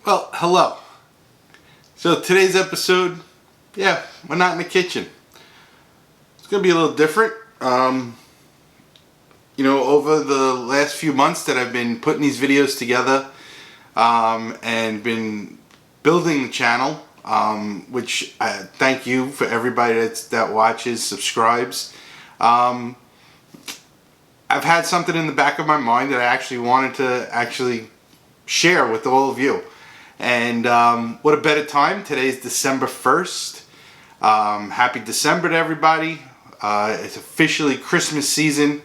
Well, hello. So today's episode, we're not in the kitchen. It's going to be a little different. Over the last few months that I've been putting these videos together and been building the channel, which thank you for everybody that watches, subscribes. I've had something in the back of my mind that I actually wanted to share with all of you. And what a better time. Today's December 1st. Happy December to everybody. It's officially Christmas season.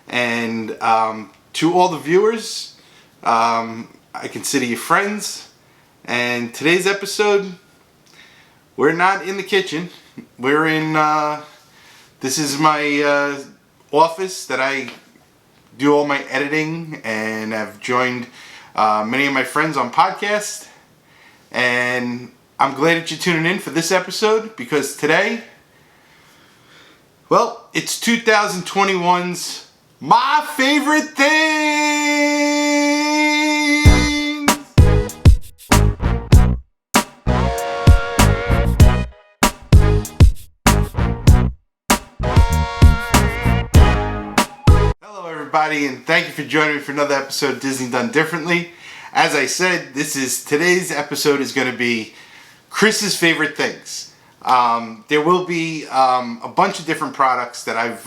And to all the viewers, I consider you friends. And today's episode, we're not in the kitchen. We're in, this is my office that I do all my editing, and I've joined many of my friends on podcasts, and I'm glad that you're tuning in for this episode because today, well, it's 2021's My Favorite Things! Hello everybody, and thank you for joining me for another episode of Disney Done Differently. As I said, today's episode is going to be Chris's favorite things. There will be a bunch of different products that I've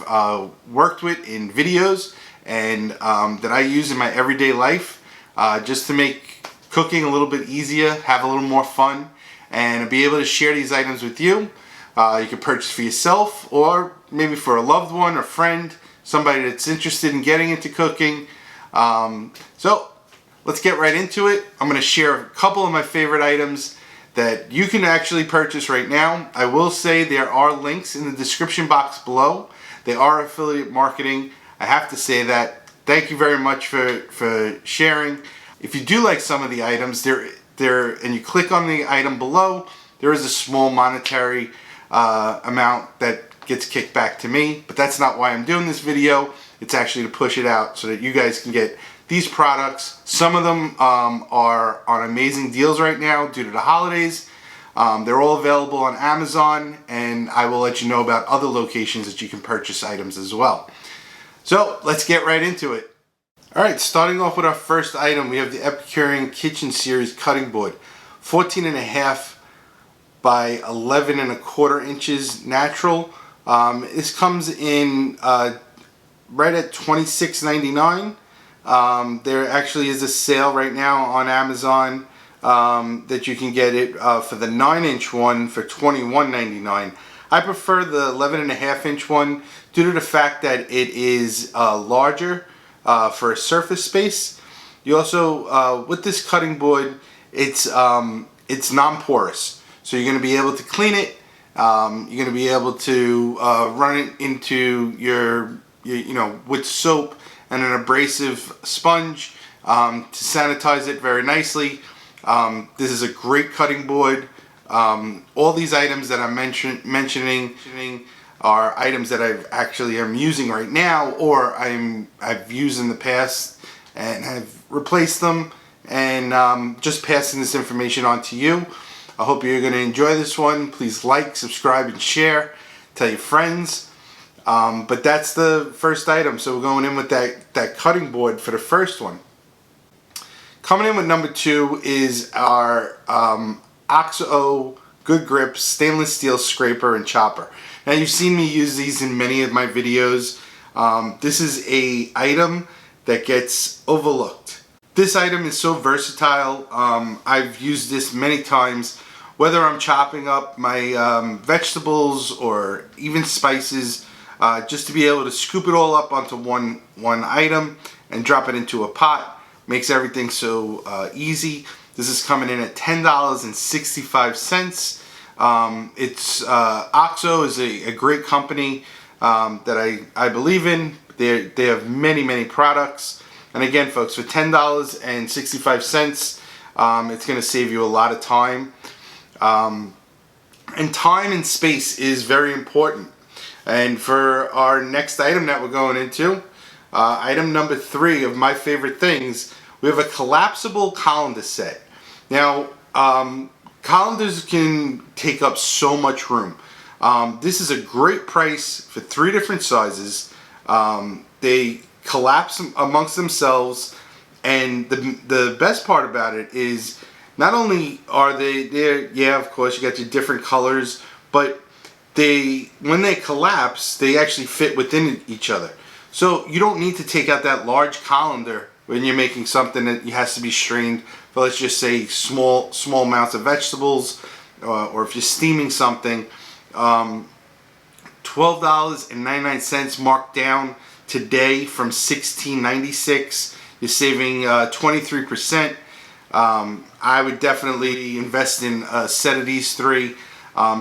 worked with in videos and that I use in my everyday life just to make cooking a little bit easier, have a little more fun, and be able to share these items with you. You can purchase for yourself or maybe for a loved one or friend, somebody that's interested in getting into cooking. So let's get right into it. I'm going to share a couple of my favorite items that you can actually purchase right now. I will say there are links in the description box below. They are affiliate marketing. I have to say that. Thank you very much for sharing. If you do like some of the items, and you click on the item below, there is a small monetary amount that gets kicked back to me, but that's not why I'm doing this video. It's actually to push it out so that you guys can get these products. Some of them are on amazing deals right now due to the holidays. They're all available on Amazon, and I will let you know about other locations that you can purchase items as well. So let's get right into it. Alright, starting off with our first item, we have the Epicurean Kitchen Series cutting board. 14.5 by 11.25 inches natural. This comes in right at $26.99. There actually is a sale right now on Amazon that you can get it for the 9-inch one for $21.99. I prefer the 11.5-inch one due to the fact that it is larger for a surface space. You also, with this cutting board, it's non-porous, so you're going to be able to clean it. You're going to be able to run it into your with soap and an abrasive sponge to sanitize it very nicely. This is a great cutting board. All these items that I'm mentioning are items that I'm using right now, or I've used in the past and have replaced them, and just passing this information on to you. I hope you're going to enjoy this one. Please like, subscribe, and share. Tell your friends. But that's the first item, so we're going in with that cutting board for the first one. Coming in with number 2 is our OXO Good Grip stainless steel scraper and chopper. Now you've seen me use these in many of my videos. This is a item that gets overlooked. This item is so versatile. I've used this many times, whether I'm chopping up my vegetables or even spices. Just to be able to scoop it all up onto one item and drop it into a pot makes everything so easy. This is coming in at $10.65. OXO is a great company that I believe in. They have many products, and again, folks, for $10.65, it's going to save you a lot of time. And time and space is very important. And for our next item that we're going into, item number 3 of my favorite things, we have a collapsible colander set. Now, colanders can take up so much room. This is a great price for 3 different sizes. They collapse amongst themselves, and the best part about it is not only are they there, yeah, of course, you got your different colors, but when they collapse, they actually fit within each other. So you don't need to take out that large colander when you're making something that has to be strained for, let's just say, small amounts of vegetables, or if you're steaming something. $12.99 marked down today from $16.96. You're saving 23%. I would definitely invest in a set of these 3.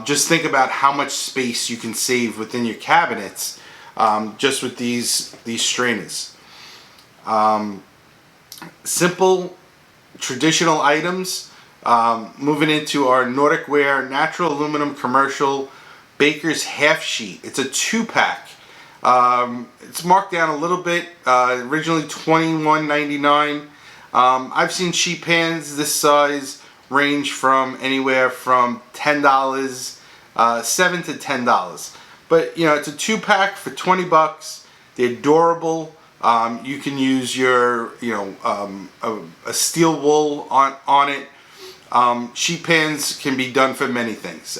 Just think about how much space you can save within your cabinets, just with these strainers. Simple, traditional items. Moving into our Nordic Ware Natural Aluminum Commercial Baker's Half Sheet. It's a 2-pack. It's marked down a little bit. Originally $21.99. I've seen sheet pans this size range from anywhere from $10, $7 to $10. But it's a 2-pack for $20. They're durable. You can use your a steel wool on it. Sheet pans can be done for many things.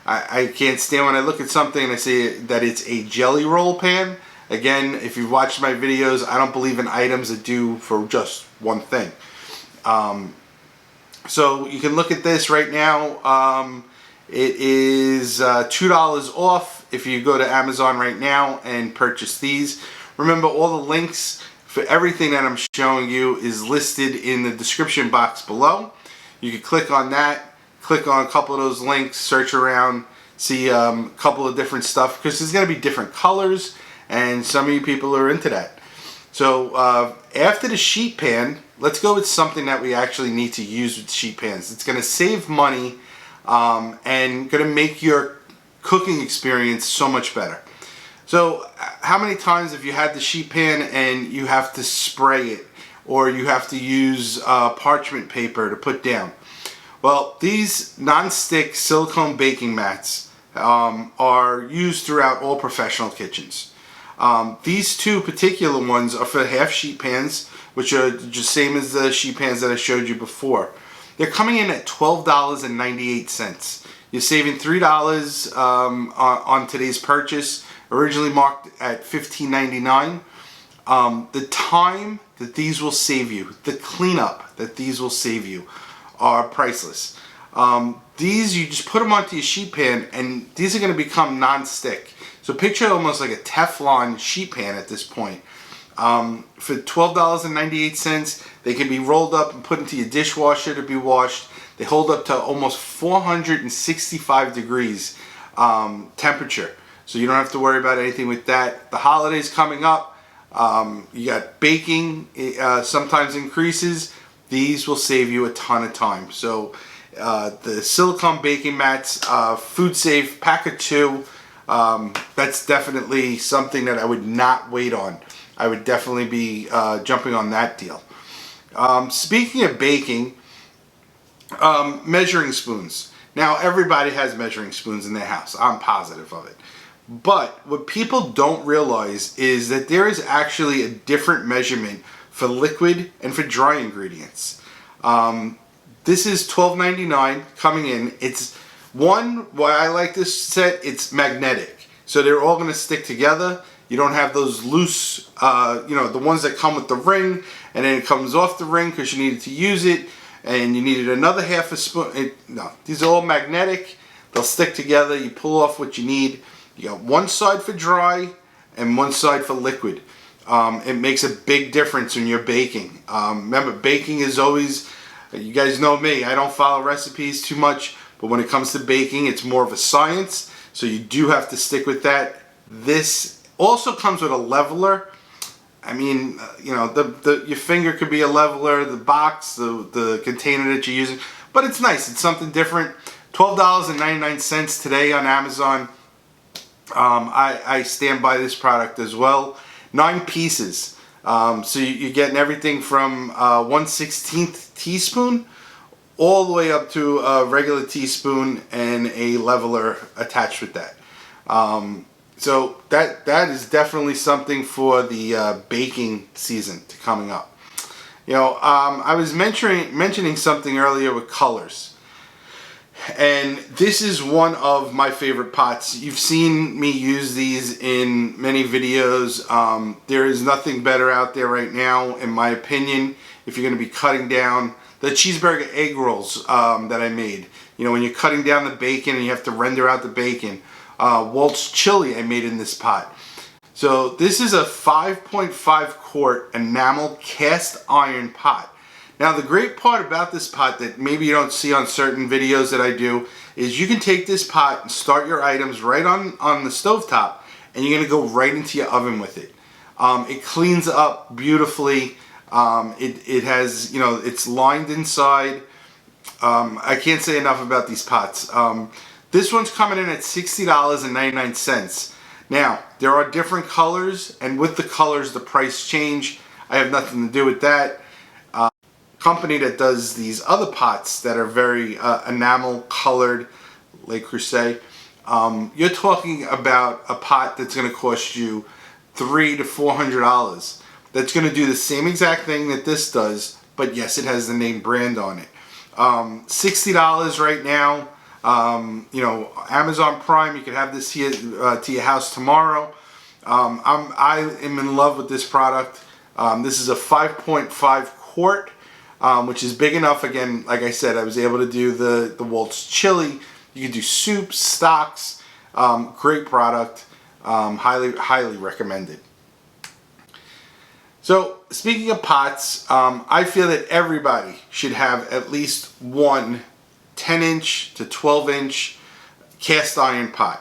I can't stand when I look at something and I say that it's a jelly roll pan. Again, if you've watched my videos, I don't believe in items that do for just one thing. So you can look at this right now. It is $2 off if you go to Amazon right now and purchase these. Remember, all the links for everything that I'm showing you is listed in the description box below. You can click on that, click on a couple of those links, search around, see a couple of different stuff, because there's going to be different colors, and some of you people are into that. So after the sheet pan, let's go with something that we actually need to use with sheet pans. It's going to save money and going to make your cooking experience so much better. So how many times have you had the sheet pan and you have to spray it, or you have to use parchment paper to put down? Well, these non-stick silicone baking mats are used throughout all professional kitchens. These 2 particular ones are for half sheet pans, which are just same as the sheet pans that I showed you before. They're coming in at $12.98. You're saving $3 on today's purchase, originally marked at $15.99. The time that these will save you, the cleanup that these will save you, are priceless. These, you just put them onto your sheet pan, and these are going to become non-stick. So picture almost like a Teflon sheet pan at this point. For $12.98, they can be rolled up and put into your dishwasher to be washed. They hold up to almost 465 degrees temperature. So you don't have to worry about anything with that. The holidays coming up, you got baking sometimes increases. These will save you a ton of time. So the silicone baking mats, food safe, pack of 2. That's definitely something that I would not wait on. I would definitely be jumping on that deal. Speaking of baking, measuring spoons. Now, everybody has measuring spoons in their house. I'm positive of it. But what people don't realize is that there is actually a different measurement for liquid and for dry ingredients. This is $12.99 coming in. It's why I like this set, it's magnetic. So they're all going to stick together. You don't have those loose, the ones that come with the ring, and then it comes off the ring because you needed to use it, and you needed another half a spoon. No, these are all magnetic. They'll stick together. You pull off what you need. You got one side for dry and one side for liquid. It makes a big difference when you're baking. Remember, baking is always, you guys know me, I don't follow recipes too much, but when it comes to baking, it's more of a science, so you do have to stick with that. This also comes with a leveler. I mean, your finger could be a leveler, the box, the container that you're using, but it's nice. It's something different. $12.99 today on Amazon. I stand by this product as well. 9 pieces. So you're getting everything from 1/16 teaspoon all the way up to a regular teaspoon and a leveler attached with that. So that is definitely something for the baking season to coming up. You know, I was mentioning something earlier with colors, and this is one of my favorite pots. You've seen me use these in many videos. There is nothing better out there right now, in my opinion, if you're going to be cutting down the cheeseburger egg rolls that I made. You know, when you're cutting down the bacon and you have to render out the bacon. Waltz chili I made in this pot. So this is a 5.5 quart enamel cast iron pot. Now the great part about this pot that maybe you don't see on certain videos that I do is you can take this pot and start your items right on the stovetop, and you're going to go right into your oven with it. It cleans up beautifully. It has, you know, it's lined inside. I can't say enough about these pots. This one's coming in at $60.99. Now, there are different colors, and with the colors, the price change. I have nothing to do with that. Company that does these other pots that are very enamel colored, Le Creuset, you're talking about a pot that's going to cost you $300 to $400. That's going to do the same exact thing that this does, but yes, it has the name brand on it. $60 right now. You know, Amazon Prime, you can have this here to your house tomorrow. I am in love with this product. This is a 5.5 quart, which is big enough. Again, like I said, I was able to do the Waltz chili. You can do soups, stocks. Great product. Highly recommended. So, speaking of pots, I feel that everybody should have at least one 10-inch to 12-inch cast iron pot.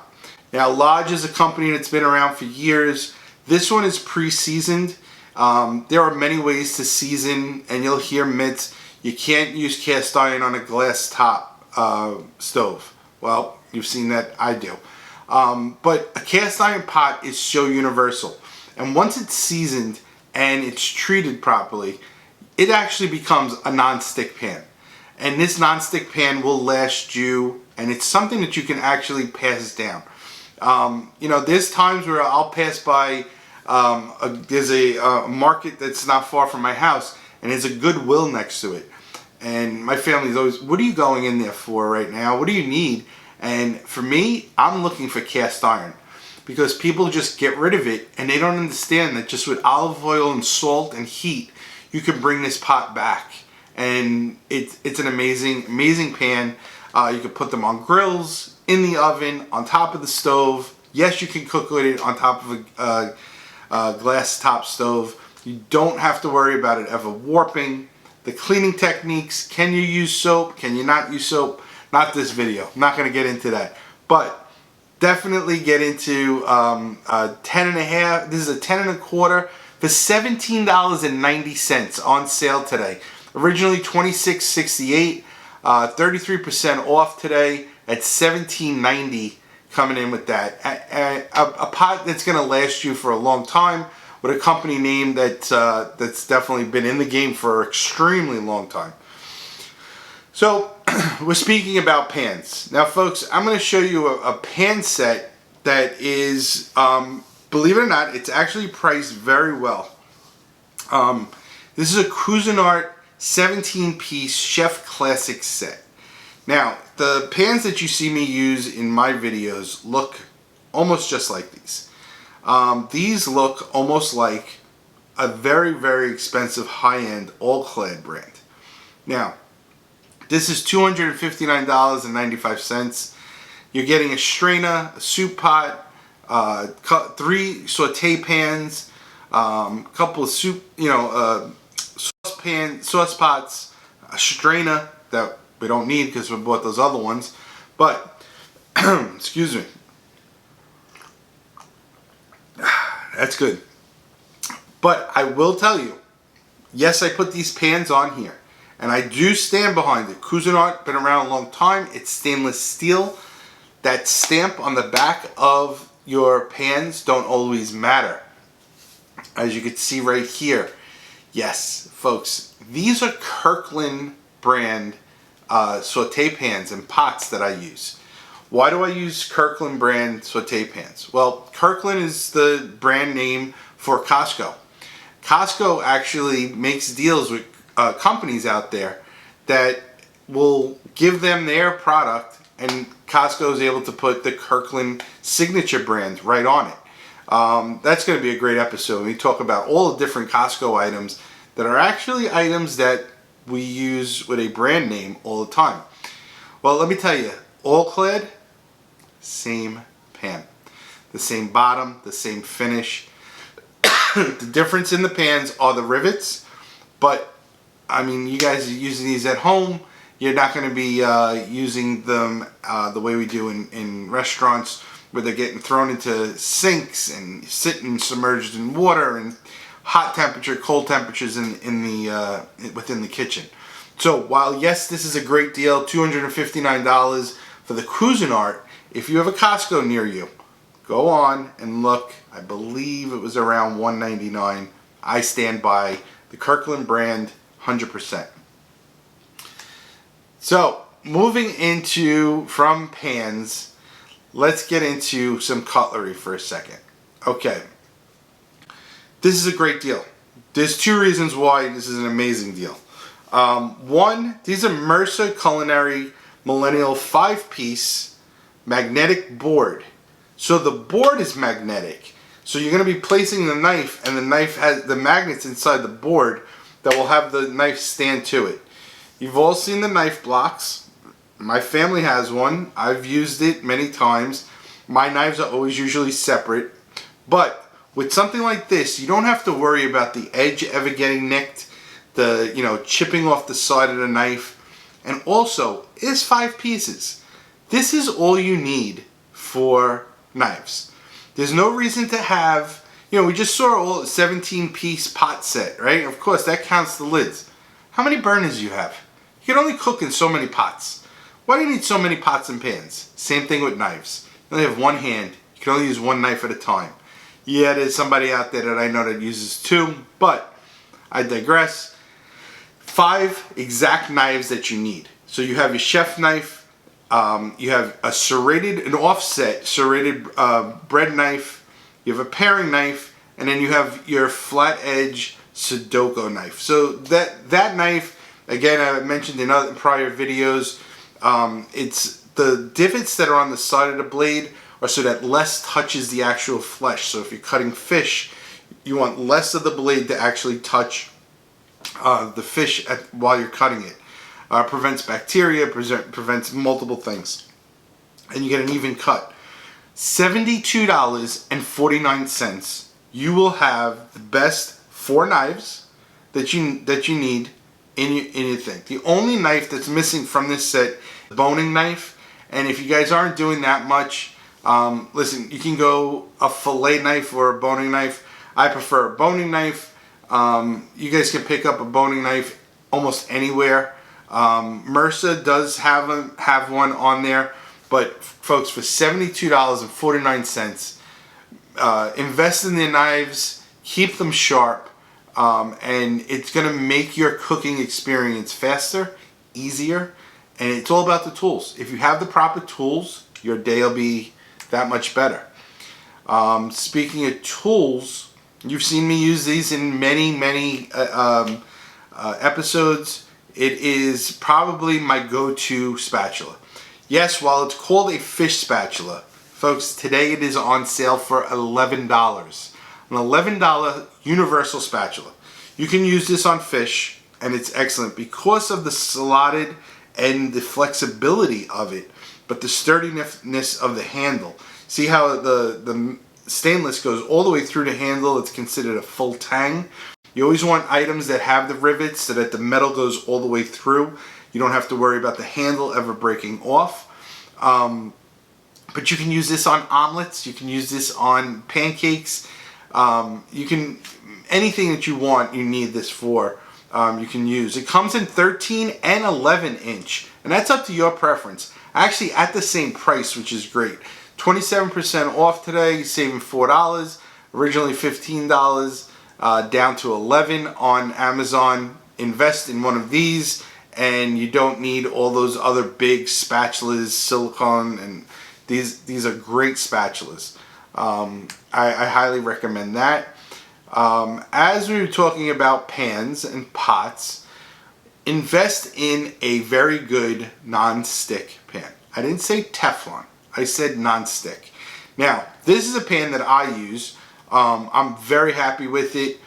Now, Lodge is a company that's been around for years. This one is pre-seasoned. There are many ways to season, and you'll hear myths. You can't use cast iron on a glass top stove. Well, you've seen that, I do. But a cast iron pot is so universal. And once it's seasoned and it's treated properly, it actually becomes a non-stick pan. And this non-stick pan will last you, and it's something that you can actually pass down. You know, there's times where I'll pass by, there's a market that's not far from my house, and there's a Goodwill next to it. And my family's always, what are you going in there for right now? What do you need? And for me, I'm looking for cast iron. Because people just get rid of it, and they don't understand that just with olive oil and salt and heat, you can bring this pot back. And it's an amazing pan. You can put them on grills, in the oven, on top of the stove. Yes, you can cook with it on top of a glass top stove. You don't have to worry about it ever warping. The cleaning techniques, can you use soap? Can you not use soap? Not this video. I'm not going to get into that. But definitely get into a 10 and a half. This is a 10 and a quarter for $17.90 on sale today. Originally $26.68, 33% off today at $17.90 coming in with that. A pot that's going to last you for a long time with a company name that's definitely been in the game for an extremely long time. So we're speaking about pans. Now folks, I'm going to show you a pan set that is, believe it or not, it's actually priced very well. This is a Cuisinart 17-piece Chef Classic set. Now, the pans that you see me use in my videos look almost just like these. These look almost like a very expensive high-end all-clad brand. Now, this is $259.95. You're getting a strainer, a soup pot, 3 saute pans, couple of soup, sauce pots, a strainer that we don't need because we bought those other ones. But, excuse me. That's good. But I will tell you, yes, I put these pans on here. And I do stand behind it. Cuisinart, been around a long time. It's stainless steel. That stamp on the back of your pans don't always matter. As you can see right here. Yes, folks, these are Kirkland brand saute pans and pots that I use. Why do I use Kirkland brand saute pans? Well, Kirkland is the brand name for Costco. Costco actually makes deals with companies out there that will give them their product, and Costco is able to put the Kirkland signature brand right on it. That's going to be a great episode. We talk about all the different Costco items that are actually items that we use with a brand name all the time. Well, let me tell you, all clad, same pan, the same bottom, the same finish. The difference in the pans are the rivets, but I mean, you guys are using these at home. You're not going to be using them the way we do in restaurants, where they're getting thrown into sinks and sitting submerged in water and hot temperature, cold temperatures within the kitchen. So while yes, this is a great deal, $259 for the Cuisinart. If you have a Costco near you, go on and look. I believe it was around $199. I stand by the Kirkland brand 100%. So moving into from pans, let's get into some cutlery for a second. Okay, this is a great deal. There's two reasons why this is an amazing deal. One, these are Mercer Culinary Millennial 5-piece magnetic board. So the board is magnetic. So you're going to be placing the knife, and the knife has the magnets inside the board that will have the knife stand to it. You've all seen the knife blocks. My family has one. I've used it many times. My knives are always usually separate. But with something like this, you don't have to worry about the edge ever getting nicked, chipping off the side of the knife. And also, it's 5 pieces. This is all you need for knives. There's no reason to have, we just saw a 17-piece pot set, right? Of course, that counts the lids. How many burners you have? You can only cook in so many pots. Why do you need so many pots and pans? Same thing with knives. You only have one hand. You can only use one knife at a time. Yeah, there's somebody out there that I know that uses 2, but I digress. 5 exact knives that you need. So you have your chef knife, you have an offset serrated bread knife, you have a paring knife, and then you have your flat edge Sudoku knife. So that knife, again, I mentioned in other prior videos, it's the divots that are on the side of the blade are so that less touches the actual flesh. So if you're cutting fish, you want less of the blade to actually touch the fish while you're cutting it. Prevents bacteria, prevents multiple things, and you get an even cut. $72.49. You will have the best 4 knives that you need in your thing. The only knife that's missing from this set, the boning knife. And if you guys aren't doing that much, listen, you can go a fillet knife or a boning knife. I prefer a boning knife. You guys can pick up a boning knife almost anywhere. Mercer does have one on there, but folks, for $72.49, invest in their knives, keep them sharp, and it's going to make your cooking experience faster, easier, and it's all about the tools. If you have the proper tools, your day will be that much better. Speaking of tools, you've seen me use these in many episodes. It is probably my go-to spatula. Yes, while it's called a fish spatula, folks, today it is on sale for $11. An $11 universal spatula. You can use this on fish, and it's excellent because of the slotted and the flexibility of it, but the sturdiness of the handle. See how the stainless goes all the way through the handle. It's considered a full tang. You always want items that have the rivets so that the metal goes all the way through. You don't have to worry about the handle ever breaking off. But you can use this on omelets. You can use this on pancakes. Anything that you want, you need this for, you can use. It comes in 13 and 11 inch, and that's up to your preference. Actually at the same price, which is great. 27% off today, saving $4. Originally $15. Down to $11 on Amazon. Invest in one of these and you don't need all those other big spatulas, silicone, and these are great spatulas. I highly recommend that. As we were talking about pans and pots, invest in a very good non-stick pan. I didn't say Teflon, I said non-stick. Now, this is a pan that I use. I'm very happy with it.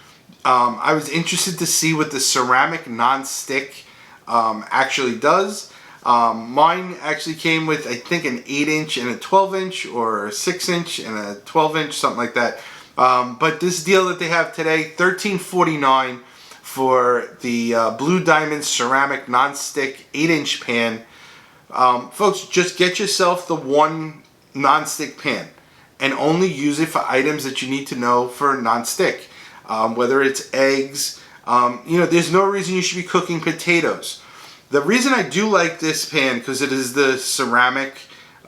I was interested to see what the ceramic non-stick actually does. Mine actually came with, I think, an 8-inch and a 12-inch, or a 6-inch and a 12-inch, something like that. But this deal that they have today, $13.49 for the Blue Diamond ceramic non-stick 8-inch pan. Folks, just get yourself the one non-stick pan and only use it for items that you need to know for non-stick. Whether it's eggs, there's no reason you should be cooking potatoes. The reason I do like this pan, because it is the ceramic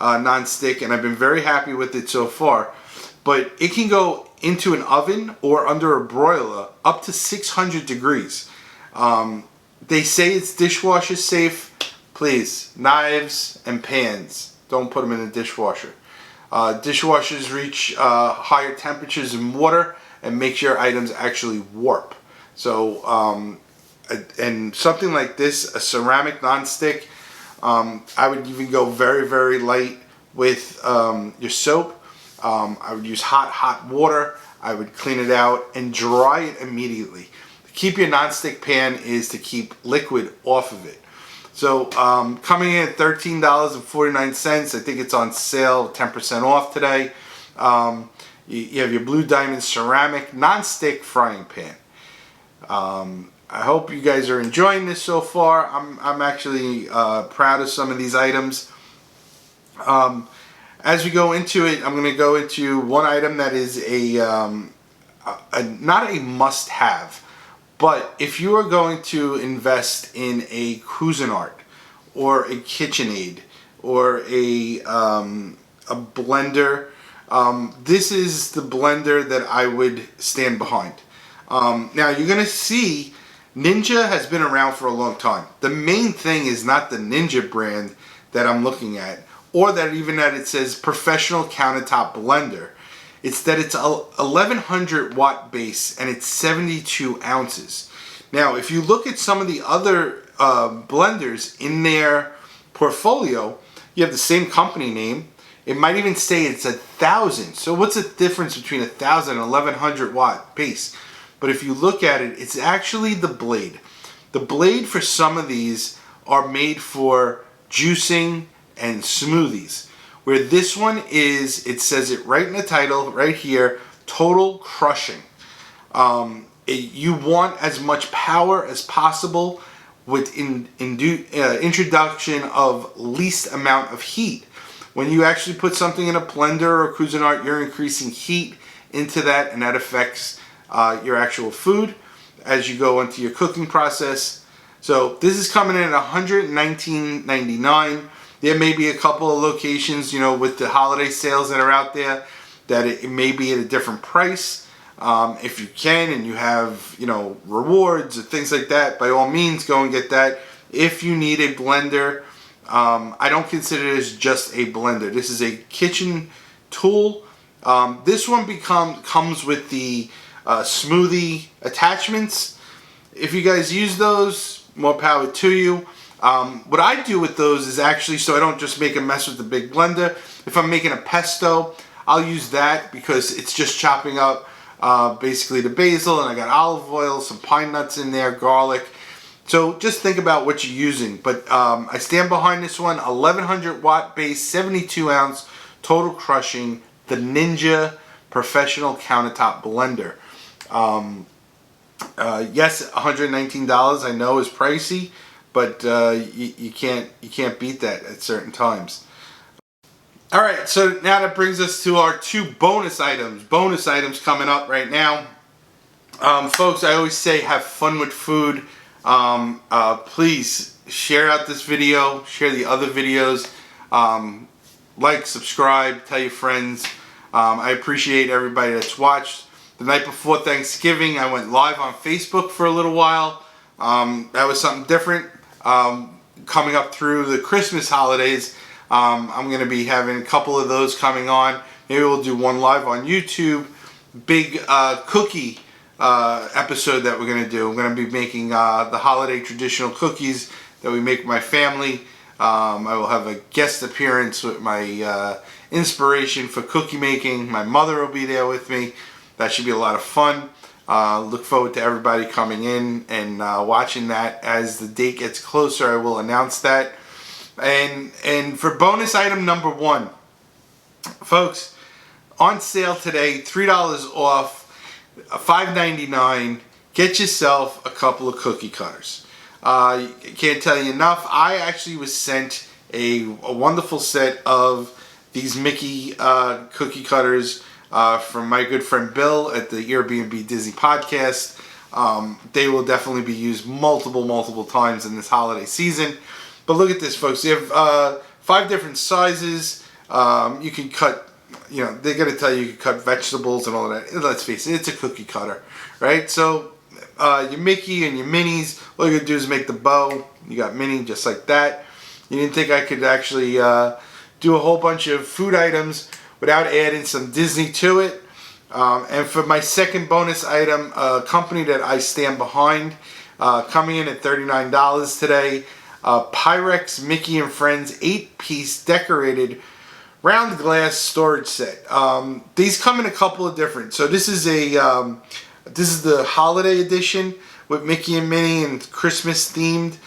non-stick, and I've been very happy with it so far, but it can go into an oven or under a broiler up to 600 degrees. They say it's dishwasher safe. Please, knives and pans, don't put them in the dishwasher. Dishwashers reach higher temperatures in water and makes your items actually warp. So, and something like this, a ceramic non-stick, I would even go very, very light with your soap. I would use hot water. I would clean it out and dry it immediately. To keep your non-stick pan is to keep liquid off of it. So coming in at $13.49, I think it's on sale, 10% off today. You have your Blue Diamond ceramic non-stick frying pan. I hope you guys are enjoying this so far. I'm actually proud of some of these items. As we go into it, I'm going to go into one item that is not a must-have, but if you are going to invest in a Cuisinart or a KitchenAid or a blender, this is the blender that I would stand behind. Now you're going to see Ninja has been around for a long time. The main thing is not the Ninja brand that I'm looking at, or that even that it says professional countertop blender. It's that it's a 1100 watt base and it's 72 ounces. Now if you look at some of the other blenders in their portfolio, you have the same company name. It might even say it's 1,000. So what's the difference between 1,000 and 1100 watt base? But if you look at it, it's actually the blade. The blade for some of these are made for juicing and smoothies. Where this one is, it says it right in the title, right here, total crushing. You want as much power as possible with introduction of least amount of heat. When you actually put something in a blender or a Cuisinart, you're increasing heat into that, and that affects your actual food as you go into your cooking process. So this is coming in at $119.99. There may be a couple of locations, with the holiday sales that are out there, that it may be at a different price. If you can and you have, rewards or things like that, by all means, go and get that. If you need a blender, I don't consider this just a blender. This is a kitchen tool. This one comes with the smoothie attachments. If you guys use those, more power to you. What I do with those is actually, so I don't just make a mess with the big blender. If I'm making a pesto, I'll use that because it's just chopping up basically the basil, and I got olive oil, some pine nuts in there, garlic. So just think about what you're using. But I stand behind this one, 1100 watt base, 72 ounce, total crushing, the Ninja Professional Countertop Blender. Yes, $119 I know is pricey, but you can't beat that at certain times. All right, so now that brings us to our two bonus items. Bonus items coming up right now. Folks, I always say have fun with food. Please share out this video, share the other videos, like, subscribe, tell your friends. I appreciate everybody that's watched. The night before Thanksgiving, I went live on Facebook for a little while. That was something different. coming up through the Christmas holidays. I'm going to be having a couple of those coming on. Maybe we'll do one live on YouTube. Big cookie episode that we're going to do. I'm going to be making the holiday traditional cookies that we make with my family. I will have a guest appearance with my inspiration for cookie making. My mother will be there with me. That should be a lot of fun. Look forward to everybody coming in and watching that. As the date gets closer, I will announce that. And for bonus item number 1, folks, on sale today, $3 off, $5.99. Get yourself a couple of cookie cutters. Can't tell you enough. I actually was sent a wonderful set of these Mickey cookie cutters from my good friend Bill at the Airbnb Disney podcast. They will definitely be used multiple times in this holiday season. But look at this, folks. You have 5 different sizes. You can cut, they're going to tell you can cut vegetables and all of that. Let's face it, it's a cookie cutter, right? So your Mickey and your Minnies, all you're going to do is make the bow. You got Minnie just like that. You didn't think I could actually do a whole bunch of food items without adding some Disney to it. And for my second bonus item, a company that I stand behind, coming in at $39 today, Pyrex Mickey and Friends 8-piece decorated round glass storage set. These come in a couple of different. So this is the holiday edition with Mickey and Minnie and Christmas themed.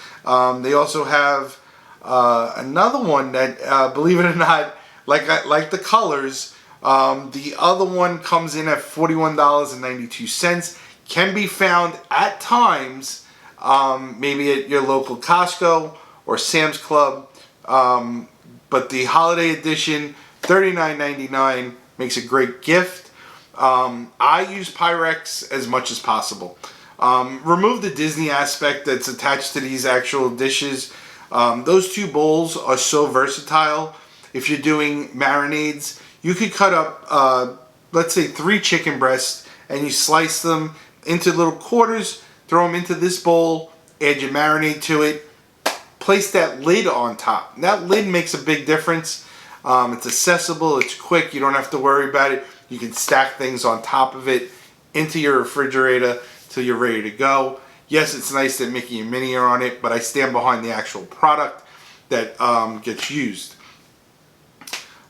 They also have another one that, believe it or not, like the colors, the other one comes in at $41.92. Can be found at times, maybe at your local Costco or Sam's Club. But the holiday edition, $39.99, makes a great gift. I use Pyrex as much as possible. Remove the Disney aspect that's attached to these actual dishes. Those 2 bowls are so versatile. If you're doing marinades, you could cut up, let's say 3 chicken breasts, and you slice them into little quarters, throw them into this bowl, add your marinade to it, place that lid on top. That lid makes a big difference. It's accessible, it's quick, you don't have to worry about it. You can stack things on top of it into your refrigerator till you're ready to go. Yes, it's nice that Mickey and Minnie are on it, but I stand behind the actual product that gets used.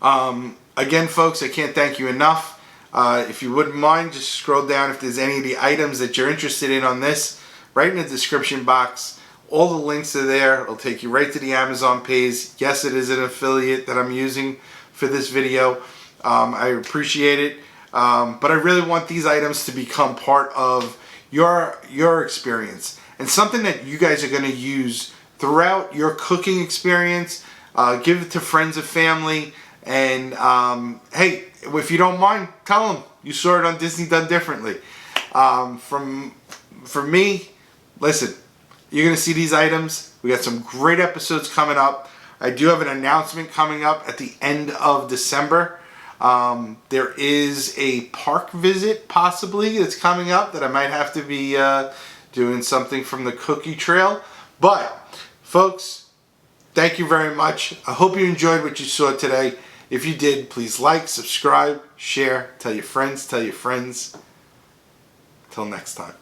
Again, folks, I can't thank you enough. If you wouldn't mind, just scroll down if there's any of the items that you're interested in on this. Right in the description box, all the links are there. It'll take you right to the Amazon page. Yes, it is an affiliate that I'm using for this video. I appreciate it. But I really want these items to become part of your experience and something that you guys are going to use throughout your cooking experience. Give it to friends and family. And hey, if you don't mind, tell them you saw it on Disney Done Differently. For me, listen, you're going to see these items. We got some great episodes coming up. I do have an announcement coming up at the end of December. There is a park visit possibly that's coming up that I might have to be doing something from the cookie trail. But folks, thank you very much. I hope you enjoyed what you saw today. If you did, please like, subscribe, share, tell your friends. Till next time.